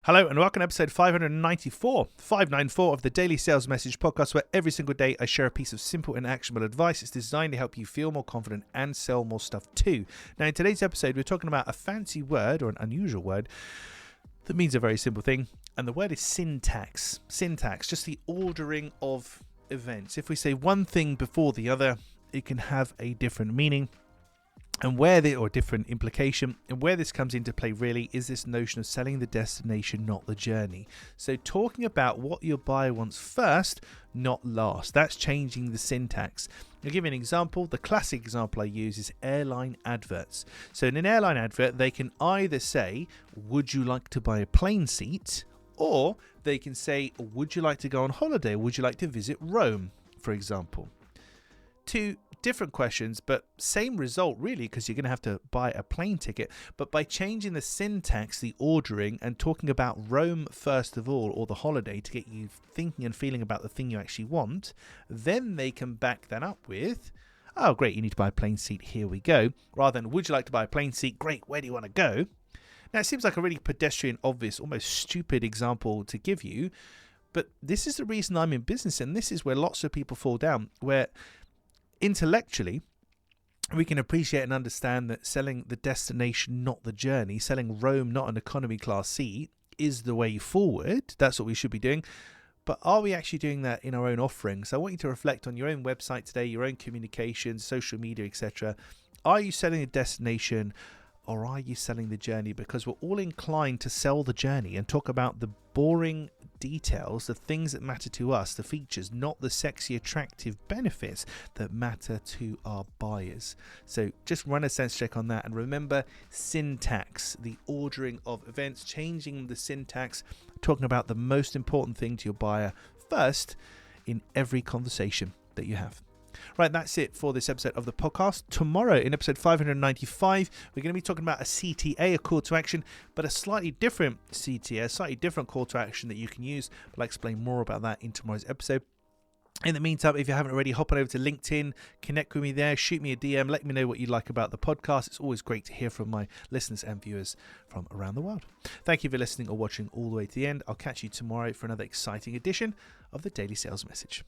Hello and welcome to episode 594 of the Daily Sales Message podcast, where every single day I share a piece of simple and actionable advice. It's designed to help you feel more confident and sell more stuff too. Now, in today's episode, we're talking about a fancy word or an unusual word that means a very simple thing, and the word is syntax. Syntax, just the ordering of events. If we say one thing before the other, it can have a different meaning. And different implication, and where this comes into play really is this notion of selling the destination, not the journey. So talking about what your buyer wants first, not last. That's changing the syntax. I'll give you an example. The classic example I use is airline adverts. So in an airline advert, they can either say, would you like to buy a plane seat? Or they can say, would you like to go on holiday? Would you like to visit Rome, for example? Two different questions, but same result really, because you're going to have to buy a plane ticket. But by changing the syntax, the ordering, and talking about Rome first of all, or the holiday, to get you thinking and feeling about the thing you actually want, then they can back that up with, oh great, you need to buy a plane seat, here we go, rather than would you like to buy a plane seat, great, where do you want to go? Now it seems like a really pedestrian, obvious, almost stupid example to give you, but this is the reason I'm in business, and this is where lots of people fall down, where intellectually, we can appreciate and understand that selling the destination, not the journey, selling Rome, not an economy class seat, is the way forward. That's what we should be doing. But are we actually doing that in our own offering? So I want you to reflect on your own website today, your own communications, social media, etc. Are you selling a destination, or are you selling the journey? Because we're all inclined to sell the journey and talk about the boring details, the things that matter to us, the features, not the sexy, attractive benefits that matter to our buyers. So just run a sense check on that, and remember syntax, the ordering of events, changing the syntax, talking about the most important thing to your buyer first in every conversation that you have. Right, that's it for this episode of the podcast. Tomorrow, in episode 595, we're going to be talking about a CTA, a call to action, but a slightly different CTA, a slightly different call to action that you can use. But I'll explain more about that in tomorrow's episode. In the meantime, if you haven't already, hop on over to LinkedIn, connect with me there, shoot me a DM, let me know what you like about the podcast. It's always great to hear from my listeners and viewers from around the world. Thank you for listening or watching all the way to the end. I'll catch you tomorrow for another exciting edition of the Daily Sales Message.